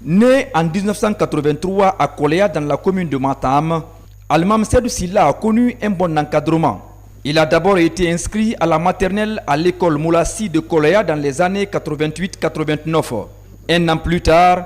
Né en 1983 à Kolea dans la commune de Matam, Almam Sedou Silla a connu un bon encadrement. Il a d'abord été inscrit à la maternelle à l'école Moulassi de Kolea dans les années 88-89. Un an plus tard,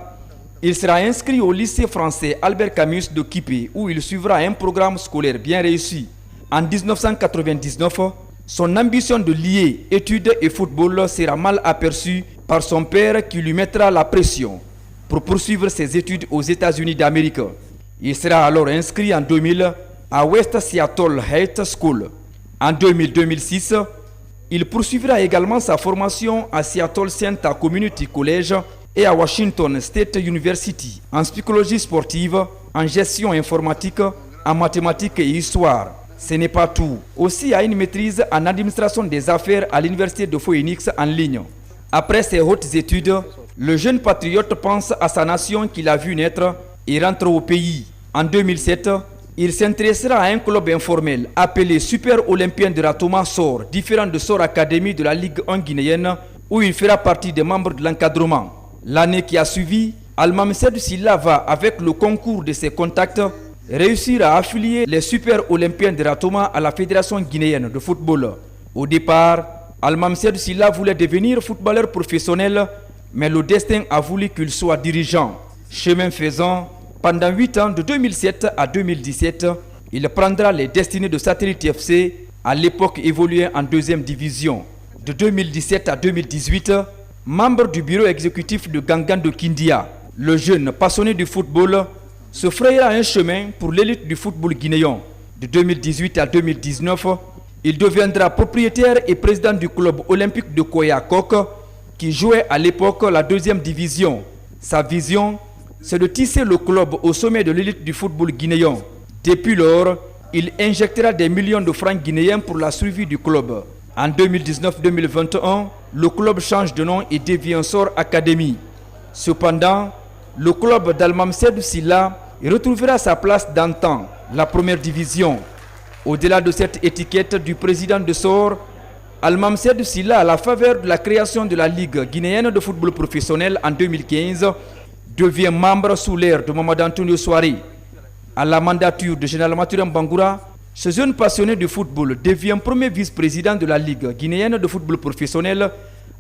il sera inscrit au lycée français Albert Camus de Kipé où il suivra un programme scolaire bien réussi. En 1999, son ambition de lier études et football sera mal aperçue par son père qui lui mettra la pression pour poursuivre ses études aux États-Unis d'Amérique. Il sera alors inscrit en 2000 à West Seattle High School. En 2000-2006, il poursuivra également sa formation à Seattle Center Community College et à Washington State University en psychologie sportive, en gestion informatique, en mathématiques et histoire. Ce n'est pas tout. Aussi a une maîtrise en administration des affaires à l'université de Phoenix en ligne. Après ses hautes études, le jeune patriote pense à sa nation qu'il a vu naître et rentre au pays. En 2007, il s'intéressera à un club informel appelé Super Olympien de Ratoma Sor, différent de Sor Academy de la Ligue 1 guinéenne, où il fera partie des membres de l'encadrement. L'année qui a suivi, Almam Sedou Silla va, avec le concours de ses contacts, réussir à affilier les Super Olympiens de Ratoma à la Fédération guinéenne de football. Au départ, Almam Sedou Silla voulait devenir footballeur professionnel, mais le destin a voulu qu'il soit dirigeant. Chemin faisant, pendant 8 ans, de 2007 à 2017, il prendra les destinées de Satellite FC, à l'époque évoluant en deuxième division. De 2017 à 2018, membre du bureau exécutif de Gangan de Kindia, le jeune passionné du football se frayera un chemin pour l'élite du football guinéen. De 2018 à 2019, il deviendra propriétaire et président du club olympique de Koya-Kok, qui jouait à l'époque la deuxième division. Sa vision, c'est de tisser le club au sommet de l'élite du football guinéen. Depuis lors, il injectera des millions de francs guinéens pour la survie du club. En 2019-2021, le club change de nom et devient Sor Academy. Cependant, le club d'Almam Sedou Silla retrouvera sa place d'antan, la première division. Au-delà de cette étiquette du président de Sor, Almam Sedou Silla, à la faveur de la création de la Ligue guinéenne de football professionnel en 2015, devient membre sous l'ère de Mamadou Antonio Souaré. À la mandature de Général Mathurin Bangoura, ce jeune passionné de football devient premier vice-président de la Ligue guinéenne de football professionnel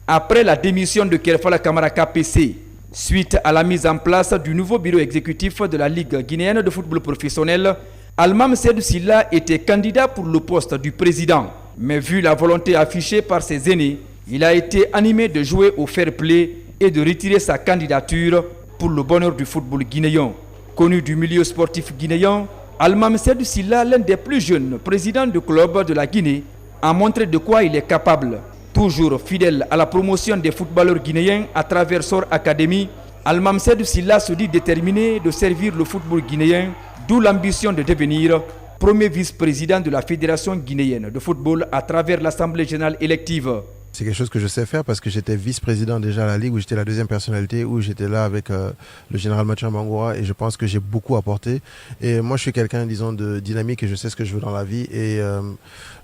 après la démission de Kerfala Kamara KPC. Suite à la mise en place du nouveau bureau exécutif de la Ligue guinéenne de football professionnel, Almam Sedou Silla était candidat pour le poste du président. Mais vu la volonté affichée par ses aînés, il a été animé de jouer au fair play et de retirer sa candidature pour le bonheur du football guinéen. Connu du milieu sportif guinéen, Almam Sedou Silla, l'un des plus jeunes présidents de club de la Guinée, a montré de quoi il est capable. Toujours fidèle à la promotion des footballeurs guinéens à travers Sor Academy, Almam Sedou Silla se dit déterminé de servir le football guinéen, d'où l'ambition de devenir premier vice-président de la Fédération guinéenne de football à travers l'Assemblée générale élective. C'est quelque chose que je sais faire parce que j'étais vice-président déjà à la Ligue où j'étais la deuxième personnalité, où j'étais là avec le général Mathurin Bangoura et je pense que j'ai beaucoup apporté. Et moi je suis quelqu'un, disons, de dynamique et je sais ce que je veux dans la vie et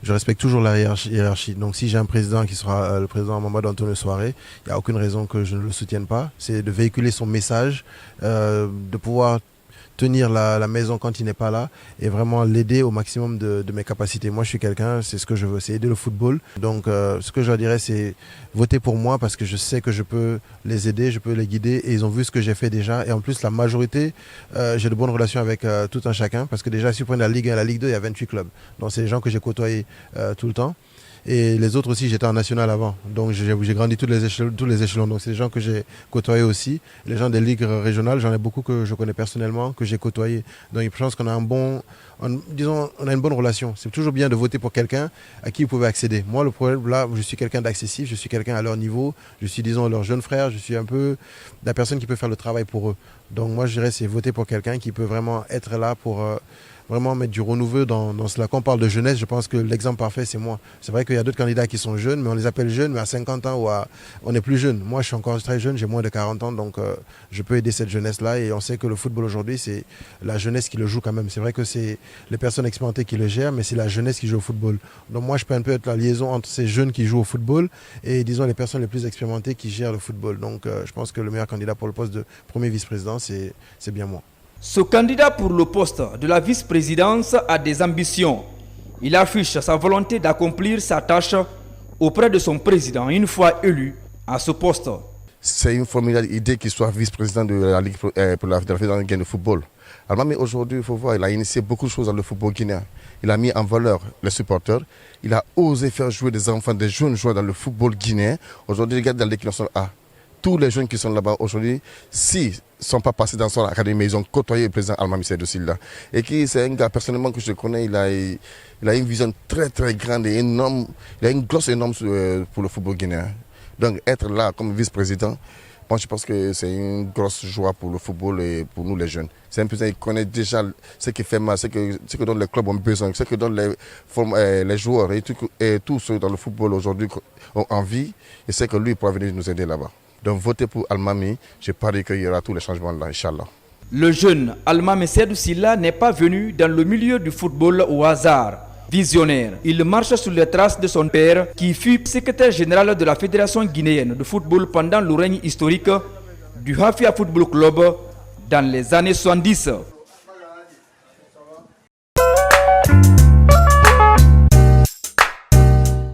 je respecte toujours la hiérarchie. Donc si j'ai un président qui sera le président Mamadou Antonio Souaré, il n'y a aucune raison que je ne le soutienne pas. C'est de véhiculer son message, de pouvoir tenir la maison quand il n'est pas là et vraiment l'aider au maximum de mes capacités. Moi, je suis quelqu'un, c'est ce que je veux, c'est aider le football. Donc, ce que je leur dirais, c'est voter pour moi parce que je sais que je peux les aider, je peux les guider et ils ont vu ce que j'ai fait déjà. Et en plus, la majorité, j'ai de bonnes relations avec tout un chacun parce que déjà, si vous prenez la Ligue 1 et la Ligue 2, il y a 28 clubs. Donc, c'est des gens que j'ai côtoyés tout le temps. Et les autres aussi, j'étais en national avant. Donc j'ai grandi tous les échelons. Donc c'est des gens que j'ai côtoyés aussi. Les gens des ligues régionales, j'en ai beaucoup que je connais personnellement, que j'ai côtoyés. Donc je pense qu'on a on a une bonne relation. C'est toujours bien de voter pour quelqu'un à qui vous pouvez accéder. Moi, le problème, là, je suis quelqu'un d'accessif, je suis quelqu'un à leur niveau, je suis, disons, leur jeune frère, je suis un peu la personne qui peut faire le travail pour eux. Donc moi, je dirais, c'est voter pour quelqu'un qui peut vraiment être là pour vraiment mettre du renouveau dans cela. Quand on parle de jeunesse, je pense que l'exemple parfait, c'est moi. C'est vrai qu'il y a d'autres candidats qui sont jeunes, mais on les appelle jeunes, mais à 50 ans, on est plus jeune. Moi, je suis encore très jeune, j'ai moins de 40 ans, donc je peux aider cette jeunesse-là. Et on sait que le football aujourd'hui, c'est la jeunesse qui le joue quand même. C'est vrai que c'est les personnes expérimentées qui le gèrent, mais c'est la jeunesse qui joue au football. Donc moi, je peux un peu être la liaison entre ces jeunes qui jouent au football et, disons, les personnes les plus expérimentées qui gèrent le football. Donc je pense que le meilleur candidat pour le poste de premier vice-président, c'est bien moi. Ce candidat pour le poste de la vice-présidence a des ambitions. Il affiche sa volonté d'accomplir sa tâche auprès de son président une fois élu à ce poste. C'est une formidable idée qu'il soit vice-président de la Ligue pour la Fédération guinéenne de football. Alors, mais aujourd'hui, il faut voir, il a initié beaucoup de choses dans le football guinéen. Il a mis en valeur les supporters. Il a osé faire jouer des enfants, des jeunes joueurs dans le football guinéen. Aujourd'hui, regarde dans l'équipe nationale A. Tous les jeunes qui sont là-bas aujourd'hui, s'ils ne sont pas passés dans son académie, ils ont côtoyé le président Almami Seydou Sylla. Et qui c'est un gars personnellement que je connais, il a une vision très très grande et énorme. Il a une glosse énorme pour le football guinéen. Donc être là comme vice-président, moi je pense que c'est une grosse joie pour le football et pour nous les jeunes. C'est un président qui connaît déjà ce qui fait mal, ce que dont les clubs ont besoin, ce que dont les joueurs et tous ceux dans le football aujourd'hui ont envie. Et c'est que lui pourra venir nous aider là-bas. Donc votez pour Almami, je parie qu'il y aura tous les changements là, Inch'Allah. Le jeune Almami Seydou Sylla n'est pas venu dans le milieu du football au hasard. Visionnaire, il marche sur les traces de son père qui fut secrétaire général de la Fédération guinéenne de football pendant le règne historique du Hafia Football Club dans les années 70.